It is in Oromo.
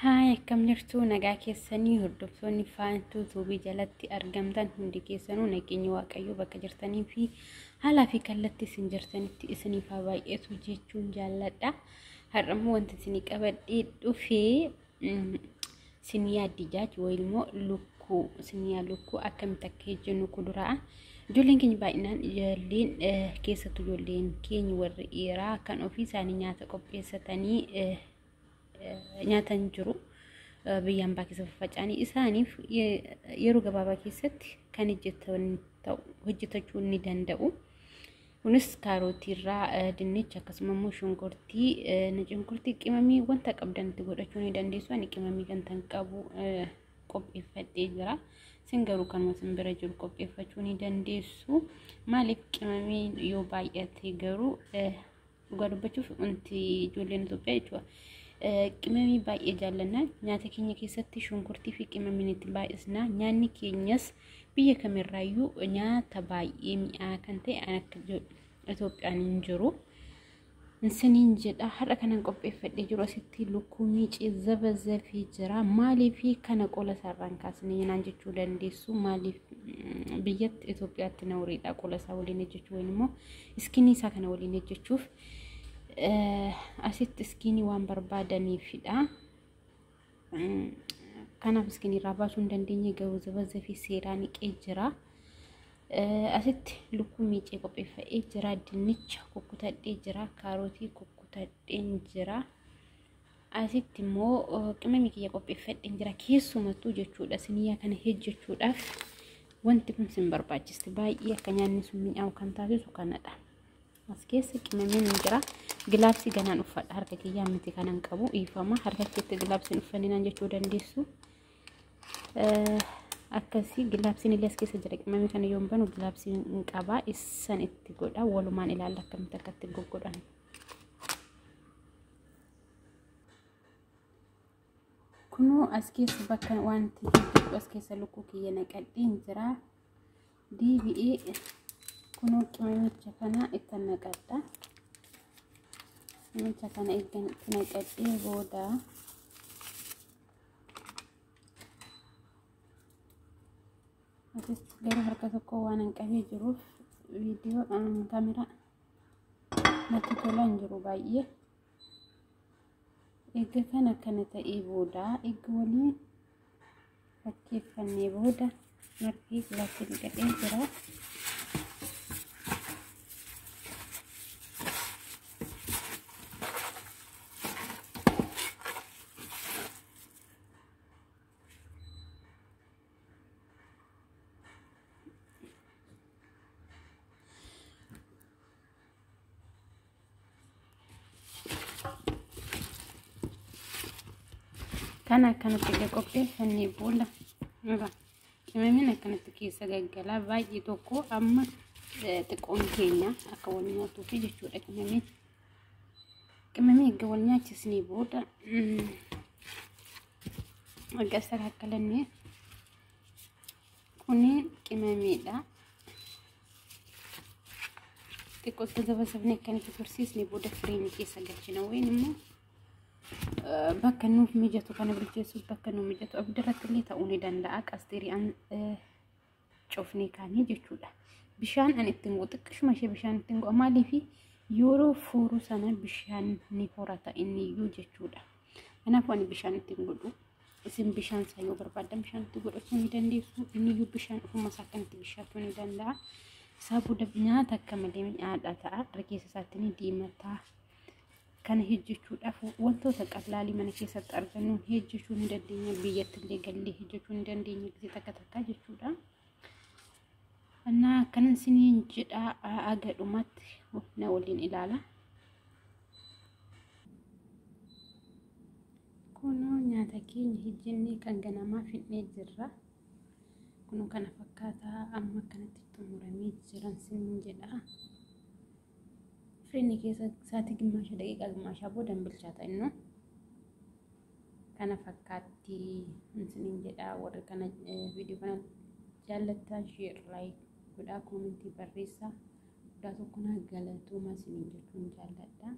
Haay akkam jirtu nagaa keessanii hordoftoonni faantuu tuubii jalatti argamtan hundi keessanuu nageenya waaqayyoo bakka jirtanii fi haalaa fi kallattii isin jirtanitti isiniif haa baay'atu jechuun jaalladha. Har'ammoo wanti isinii qabadhee dhufee siniyaa dijaaj wayilmoo lukkuu siniyaa lukkuu akkamitti akka hojjennu kuduraa. Ijoolleen keenya baay'inaan ijoolleen keessattuu ijoolleen keenya warri dhiiraa kan ofii isaanii nyaata qopheessatanii nyaatan jiru biyyaan baakisa faffacanii isaaniif yeroo gabaabaa keessatti kan hojjetachuu ni danda'u. Kunis kaarootii irraa dinnicha akkasumas shunkurtii nacunkurtii qimamii wanta qabdanitti godhachuu ni dandeessu. Ani qimamii kan tan qabu qopheeffadhee jira. Sin garuu kanuma sin bira jiru qopheeffachuu ni dandeessu. Maaliif qimamii yoo baay'ate garuu dhugaa dubbachuuf wanti ijoolleen Itoophiyaa jechuudha. Qimamii baay'ee jaallanna nyaata keenya keessatti shunkurtii fi qimamiin itti baay'isna. Nyaanni keenyas biyya kamirraayyuu nyaata baay'ee mi'aa kan ta'e akka Itoophiyaan hin jiru. Insaniin jedha har'a kanan qopheeffadhee jiru asitti lukkuu miicee zabazafii jira. Maaliif kana qola sarraan kaasnee nyaanna jechuu dandeessu. Maaliif biyyatti Itoophiyaatti na wariidha qola isaa waliin hojjechuu wayin immoo iskiinii isaa kana waliin hojjechuuf asitti iskiinii waan barbaadaniifidha. Kanaaf iskiinii irraa baasuu hin dandeenye garuu zabazafii seeraa niqee jira. Asitti lukkuu miicee qopheeffadhee jira. Dinnicha kukkutadhee jira. Kaarootii kukkutadheen jira. Asitti immoo qimamii kiyya qopheeffadhee jira. Keessumattuu jechuudha siniyaa kana hojjechuudhaaf wanti kun sin barbaachisti. Baay'ee akka nyaanni sun mi'aawu kan taasisu kanadha. As keessa qimamiin jira. Gilaabsii ganaan uffadha. Harka kiyyaa miti kanan qabu ifama. Harka keetti gilaabsiin uffanninaan jechuu dandeessu. Akkasii gilaabsiin illee as keessa jira. Qimamii kana yoon banu gilaabsiin qaba. Isaan itti godha. Walumaan ilaalla akkamitti akka itti goggodhan. Kunoo as keessa bakka wanti as keessa lukkuu kiyya naqadheen jira. DBA kunoo qimamicha kana itti naqadha. Qimamicha kana itti naqadhee booda gara harka tokko waan hanqabee jiruuf viidiyoo kaameraa natti tolaan jiru baay'ee. Egaa kana kana ta'ee booda egaa waliin fakkeeffannee booda marfii gilaasii dhiqadhee jira. Kana akkanatti qopheeffannee booda qimamiin akkanatti keessa gaggalaa baay'ee tokko amma xiqqoon keenya akka wal nyaatuuf jechuudha. Qimamii egaa wal nyaachisnee booda egaa sakakkalannee kuni qimamiidha. Xiqqoo zabasafnee akkanitti tursiisnee booda firiin keessa galchina wayin immoo bakka nuuf mijatu kana bilcheessuuf bakka nuuf mijatu abdirratti illee ta'uu ni danda'a. Qastiiriyaan cufnee kaanii jechuudha. Bishaan an ittiin godhu xiqqishuma ishee bishaan ittiin godhu maaliif yeroo fuuru sana bishaan ni horata inni iyyuu jechuudha. Kanaafuu ani bishaan ittiin godhu isin bishaan isaa yoo barbaadan bishaan itti godhachuu ni dandeessu. Inni iyyuu bishaan ofuma isaa akkanatti bishaachuu ni danda'a. Isaa booda nyaata akka malee mi'aadha ta'a. Rikeessa isaatti ni diimataa. Kana hojjechuudhaaf wantoota qalaalii mana keessatti argannu hojjechuu ni dandeenya. Biyyatti illee gallee hojjechuu ni dandeenya gisee takka takka jechuudha. Ana kanan siniin jedha agadhumatti na waliin ilaala. Kunoo nyaata keenya hojjennee kan ganamaa fixnee jirra. Kunoo kana fakkaata amma kanatti xumuramee jiran siniin jedha. Firiin keessa saati gimmaasha daqiiqaa gimmaashaa booda bilchaata innoo kana fakkaatti siniin jedha. Warri kana viidiyoo kana jaallattan share like godhaa koomentii barreessaa. Guddaa tokko na galatooma siniin jechuun jaalladha.